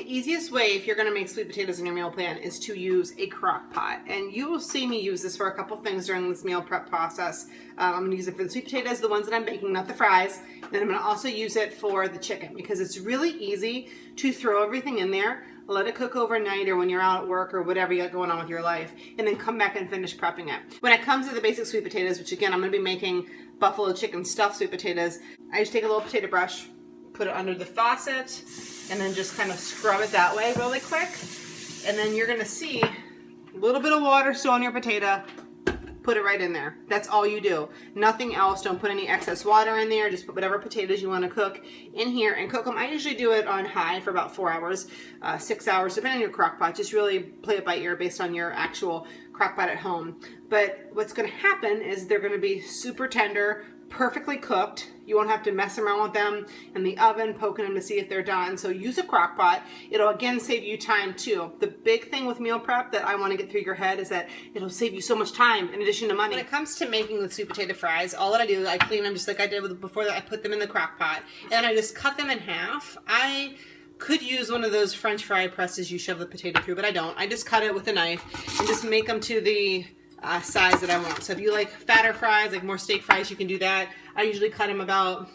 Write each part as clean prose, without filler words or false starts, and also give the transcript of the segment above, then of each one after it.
The easiest way if you're going to make sweet potatoes in your meal plan is to use a crock pot. And you will see me use this for a couple things during this meal prep process. I'm going to use it for the sweet potatoes, the ones that I'm baking, not the fries. And then I'm going to also use it for the chicken because it's really easy to throw everything in there, let it cook overnight or when you're out at work or whatever you got going on with your life, and then come back and finish prepping it. When it comes to the basic sweet potatoes, which again, I'm going to be making buffalo chicken stuffed sweet potatoes, I just take a little potato brush, put it under the faucet, and then just kind of scrub it that way really quick. And then you're gonna see a little bit of water still on your potato, put it right in there. That's all you do. Nothing else. Don't put any excess water in there. Just put whatever potatoes you want to cook in here and cook them. I usually do it on high for about 4 hours, 6 hours, depending on your crock pot. Just really play it by ear based on your actual crock pot at home. But what's going to happen is they're going to be super tender, perfectly cooked. You won't have to mess around with them in the oven, poking them to see if they're done. So use a crock pot. It'll again save you time too. The big thing with meal prep that I want to get through your head is that it'll save you so much time in addition to money. When it comes to making the sweet potato fries, all that I do is I clean them just like I did before that. I put them in the crock pot and I just cut them in half. I could use one of those French fry presses you shove the potato through, but I don't. I just cut it with a knife and just make them to the size that I want. So if you like fatter fries, like more steak fries, you can do that. I usually cut them about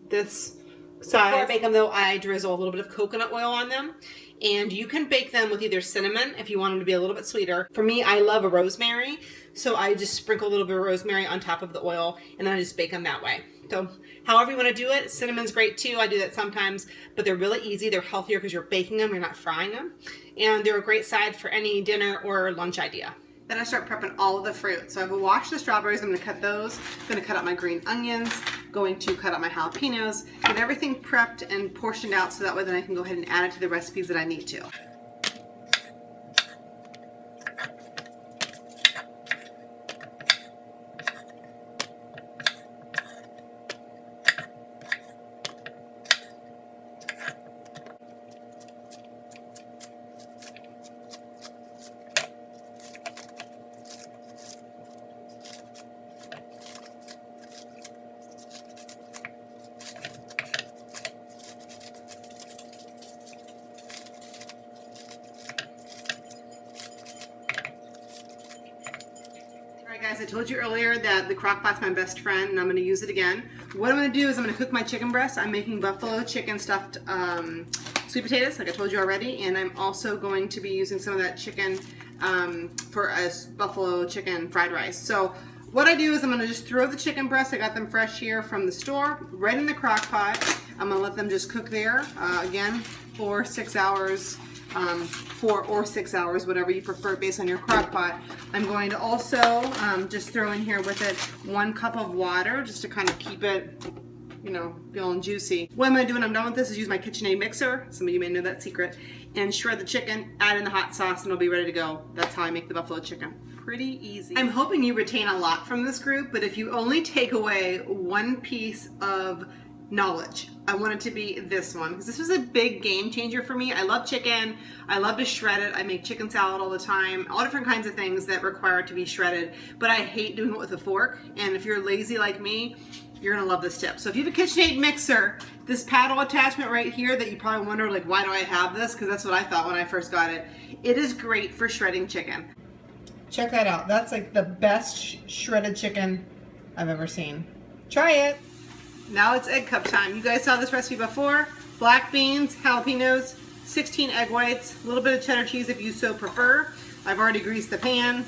this size. Before I bake them though, I drizzle a little bit of coconut oil on them. And you can bake them with either cinnamon if you want them to be a little bit sweeter. For me, I love a rosemary. So I just sprinkle a little bit of rosemary on top of the oil and then I just bake them that way. So however you want to do it, cinnamon's great too. I do that sometimes, but they're really easy. They're healthier because you're baking them, you're not frying them. And they're a great side for any dinner or lunch idea. Then I start prepping all of the fruit. So I've washed the strawberries, I'm gonna cut those. I'm gonna cut out my green onions, going to cut out my jalapenos, get everything prepped and portioned out so that way then I can go ahead and add it to the recipes that I need to. Guys, I told you earlier that the crock pot's my best friend and I'm going to use it again. What I'm going to do is I'm going to cook my chicken breast. I'm making buffalo chicken stuffed sweet potatoes like I told you already, and I'm also going to be using some of that chicken for a buffalo chicken fried rice. So what I do is I'm going to just throw the chicken breasts, I got them fresh here from the store, right in the crock pot. I'm going to let them just cook there again for 6 hours. 4 or 6 hours, whatever you prefer based on your crock pot. I'm going to also just throw in here with it 1 cup of water just to kind of keep it, you know, feeling juicy. What I'm going to do when I'm done with this is use my KitchenAid mixer, some of you may know that secret, and shred the chicken, add in the hot sauce, and it'll be ready to go. That's how I make the buffalo chicken. Pretty easy. I'm hoping you retain a lot from this group, but if you only take away one piece of knowledge, I want it to be this one because this was a big game changer for me. I love chicken. I love to shred it. I make chicken salad all the time, all different kinds of things that require it to be shredded, but I hate doing it with a fork. And if you're lazy like me, you're gonna love this tip. So if you have a KitchenAid mixer, this paddle attachment right here that you probably wonder like, why do I have this? Because that's what I thought when I first got it. It is great for shredding chicken. Check that out. That's like the best shredded chicken I've ever seen. Try it. Now it's egg cup time. You guys saw this recipe before. Black beans, jalapenos, 16 egg whites, a little bit of cheddar cheese if you so prefer. I've already greased the pan.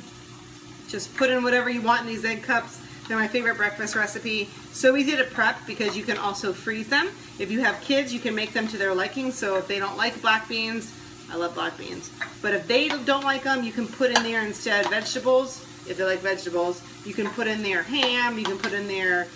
Just put in whatever you want in these egg cups. They're my favorite breakfast recipe. So easy to prep because you can also freeze them. If you have kids, you can make them to their liking. So if they don't like black beans, I love black beans. But if they don't like them, you can put in there instead vegetables. If they like vegetables, you can put in there ham, you can put in there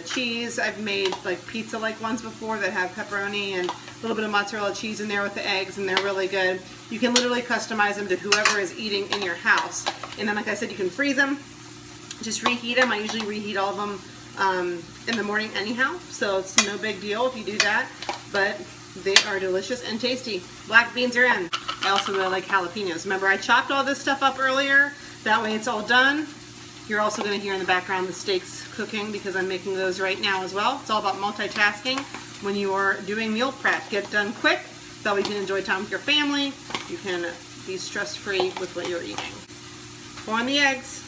cheese. I've made like pizza-like ones before that have pepperoni and a little bit of mozzarella cheese in there with the eggs, and they're really good. You can literally customize them to whoever is eating in your house. And then, like I said, you can freeze them, just reheat them. I usually reheat all of them in the morning anyhow, so it's no big deal if you do that, but they are delicious and tasty. Black beans are in. I also really like jalapenos. Remember, I chopped all this stuff up earlier. That way it's all done. You're also going to hear in the background the steaks cooking because I'm making those right now as well. It's all about multitasking when you are doing meal prep. Get done quick, That way you can enjoy time with your family. You can be stress-free with what you're eating. Pour on the eggs.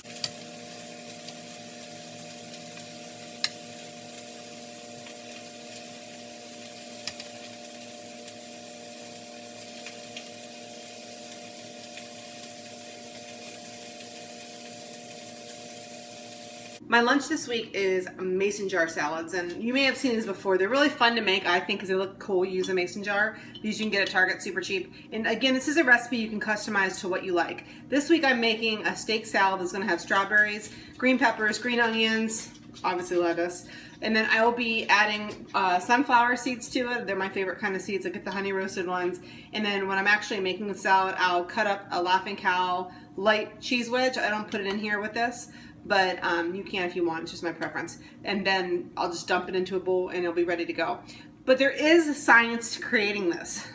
My lunch this week is mason jar salads, and you may have seen these before. They're really fun to make, I think, because they look cool. You use a mason jar. These you can get at Target, super cheap. And again, this is a recipe you can customize to what you like. This week I'm making a steak salad that's going to have strawberries, green peppers, green onions, obviously lettuce, and then I will be adding sunflower seeds to it. They're my favorite kind of seeds. I get the honey roasted ones. And then when I'm actually making the salad, I'll cut up a Laughing Cow light cheese wedge. I don't put it in here with this, but you can if you want. It's just my preference. And then I'll just dump it into a bowl and it'll be ready to go. But there is a science to creating this.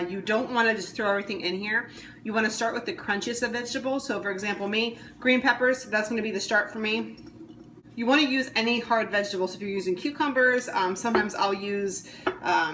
You don't want to just throw everything in here. You want to start with the crunchiest of vegetables. So for example, me, green peppers, that's going to be the start for me. You want to use any hard vegetables. If you're using cucumbers, sometimes I'll use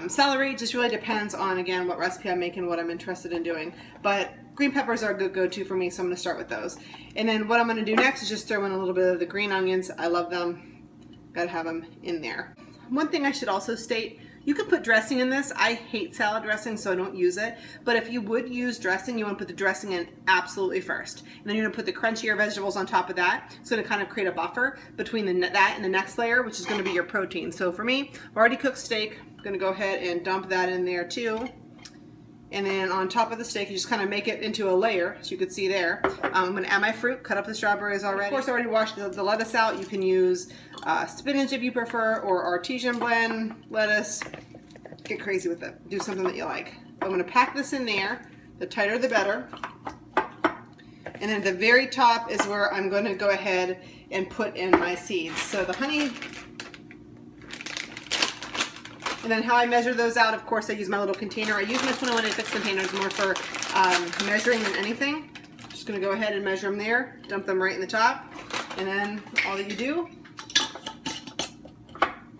celery. It just really depends on, again, what recipe I'm making, what I'm interested in doing. But green peppers are a good go-to for me, so I'm going to start with those. And then what I'm going to do next is just throw in a little bit of the green onions. I love them. Got to have them in there. One thing I should also state, you can put dressing in this. I hate salad dressing, so I don't use it. But if you would use dressing, you want to put the dressing in absolutely first. And then you're going to put the crunchier vegetables on top of that. It's going to kind of create a buffer between that and the next layer, which is going to be your protein. So for me, I've already cooked steak. I'm going to go ahead and dump that in there too. And then on top of the steak, you just kind of make it into a layer, as you can see there. I'm going to add my fruit, cut up the strawberries already. Of course, I already washed the lettuce out. You can use spinach if you prefer, or artesian blend lettuce. Get crazy with it. Do something that you like. I'm going to pack this in there. The tighter the better. And then at the very top is where I'm going to go ahead and put in my seeds. So the honey. And then how I measure those out, of course, I use my little container. I use my 21-86 containers more for measuring than anything. Just going to go ahead and measure them there, dump them right in the top, and then all that you do,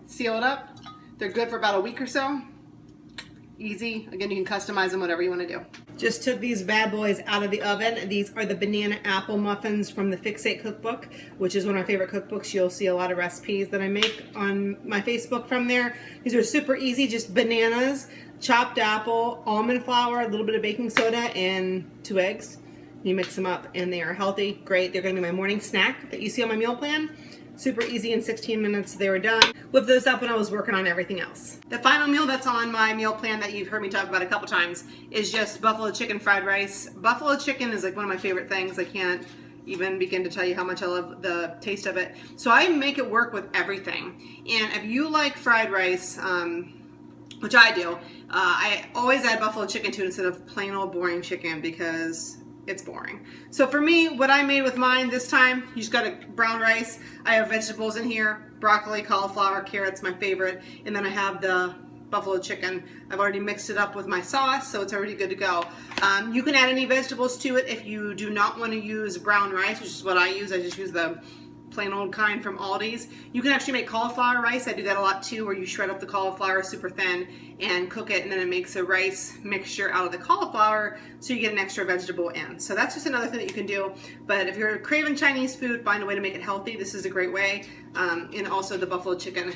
seal it up. They're good for about a week or so. Easy. Again, you can customize them whatever you want to do. Just took these bad boys out of the oven. These are the banana apple muffins from the Fixate cookbook, which is one of my favorite cookbooks. You'll see a lot of recipes that I make on my Facebook from there. These are super easy, just bananas, chopped apple, almond flour, a little bit of baking soda, and 2 eggs. You mix them up and they are healthy, great. They're going to be my morning snack that you see on my meal plan. Super easy, in 16 minutes they were done. Whipped those up when I was working on everything else. The final meal that's on my meal plan that you've heard me talk about a couple times is just buffalo chicken fried rice. Buffalo chicken is like one of my favorite things. I can't even begin to tell you how much I love the taste of it. So I make it work with everything. And if you like fried rice, which I do, I always add buffalo chicken to it instead of plain old boring chicken because it's boring. So for me, what I made with mine this time, you just got a brown rice. I have vegetables in here, broccoli, cauliflower, carrots, my favorite. And then I have the buffalo chicken. I've already mixed it up with my sauce, so it's already good to go. You can add any vegetables to it if you do not want to use brown rice, which is what I use. I just use the plain old kind from Aldi's. You can actually make cauliflower rice. I do that a lot too, where you shred up the cauliflower super thin and cook it, and then it makes a rice mixture out of the cauliflower, so you get an extra vegetable in. So that's just another thing that you can do. But if you're craving Chinese food, find a way to make it healthy. This is a great way. And also the buffalo chicken.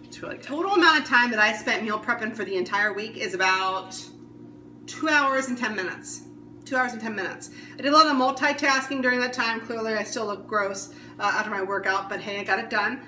It's really good. Total amount of time that I spent meal prepping for the entire week is about 2 hours and 10 minutes. 2 hours and 10 minutes. I did a lot of multitasking during that time. Clearly, I still look gross after my workout, but hey, I got it done.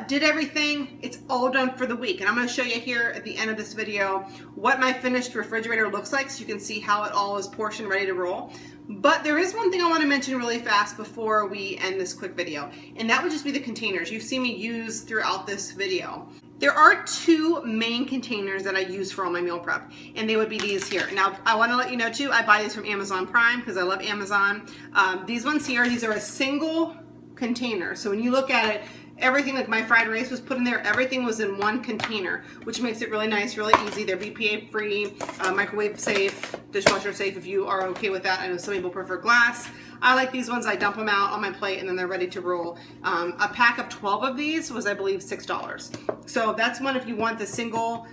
Did everything. It's all done for the week. And I'm going to show you here at the end of this video what my finished refrigerator looks like so you can see how it all is portioned, ready to roll. But there is one thing I want to mention really fast before we end this quick video, and that would just be the containers you've seen me use throughout this video. There are 2 main containers that I use for all my meal prep, and they would be these here. Now, I want to let you know too, I buy these from Amazon Prime because I love Amazon. These ones here, these are a single container. So when you look at it, everything, like my fried rice was put in there, everything was in one container, which makes it really nice, really easy. They're BPA free, microwave safe, dishwasher safe if you are okay with that. I know some people prefer glass. I like these ones. I dump them out on my plate and then they're ready to roll. A pack of 12 of these was, I believe, $6. So that's one if you want the single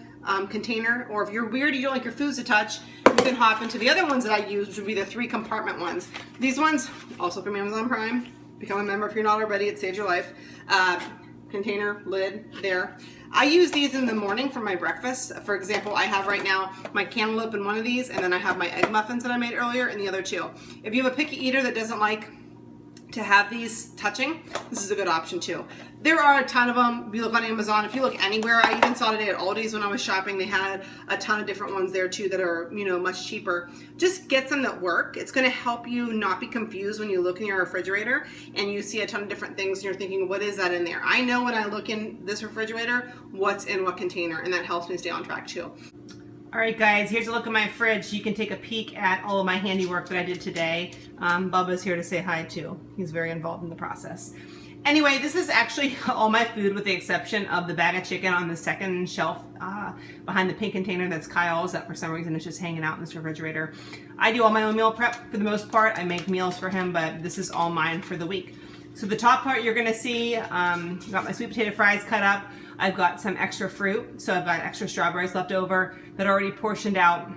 container, or if you're weird, you don't like your foods to touch, you can hop into the other ones that I use, which would be the 3 compartment ones. These ones, also from Amazon Prime. Become a member if you're not already, it saves your life. Container, lid, there. I use these in the morning for my breakfast. For example, I have right now my cantaloupe in one of these, and then I have my egg muffins that I made earlier in the other 2. If you have a picky eater that doesn't like to have these touching, this is a good option too. There are a ton of them. If you look on Amazon, if you look anywhere, I even saw today at Aldi's when I was shopping, they had a ton of different ones there too that are, you know, much cheaper. Just get some that work. It's going to help you not be confused when you look in your refrigerator and you see a ton of different things and you're thinking, what is that in there? I know when I look in this refrigerator, what's in what container, and that helps me stay on track too. All right, guys, here's a look at my fridge. You can take a peek at all of my handiwork that I did today. Bubba's here to say hi too. He's very involved in the process. Anyway, this is actually all my food with the exception of the bag of chicken on the second shelf behind the pink container that's Kyle's, that for some reason is just hanging out in this refrigerator. I do all my own meal prep for the most part. I make meals for him, but this is all mine for the week. So the top part you're gonna see, got my sweet potato fries cut up. I've got some extra fruit, so I've got extra strawberries left over that are already portioned out,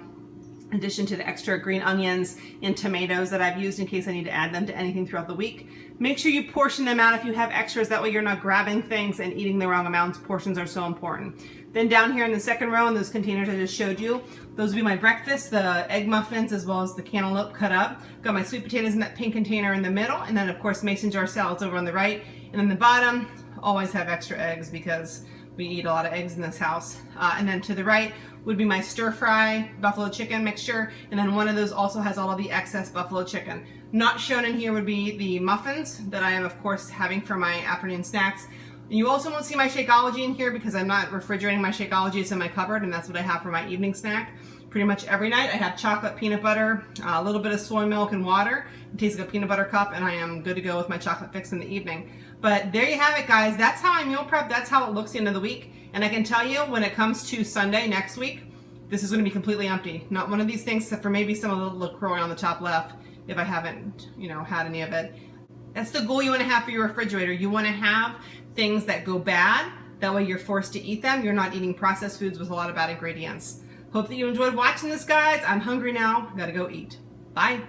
in addition to the extra green onions and tomatoes that I've used in case I need to add them to anything throughout the week. Make sure you portion them out if you have extras, that way you're not grabbing things and eating the wrong amounts. Portions are so important. Then down here in the second row in those containers I just showed you, those will be my breakfast, the egg muffins as well as the cantaloupe cut up. Got my sweet potatoes in that pink container in the middle, and then of course mason jar salads over on the right. And then the bottom, always have extra eggs because we eat a lot of eggs in this house. And then to the right would be my stir fry buffalo chicken mixture, and then one of those also has all of the excess buffalo chicken. Not shown in here would be the muffins that I am of course having for my afternoon snacks. You also won't see my Shakeology in here because I'm not refrigerating my Shakeology. It's in my cupboard, and that's what I have for my evening snack. Pretty much every night I have chocolate, peanut butter, a little bit of soy milk and water. It tastes like a peanut butter cup, and I am good to go with my chocolate fix in the evening. But there you have it, guys. That's how I meal prep. That's how it looks the end of the week. And I can tell you, when it comes to Sunday next week, this is going to be completely empty. Not one of these things, except for maybe some of the LaCroix on the top left, if I haven't, you know, had any of it. That's the goal you want to have for your refrigerator. You want to have things that go bad. That way you're forced to eat them. You're not eating processed foods with a lot of bad ingredients. Hope that you enjoyed watching this, guys. I'm hungry now. Gotta go eat. Bye.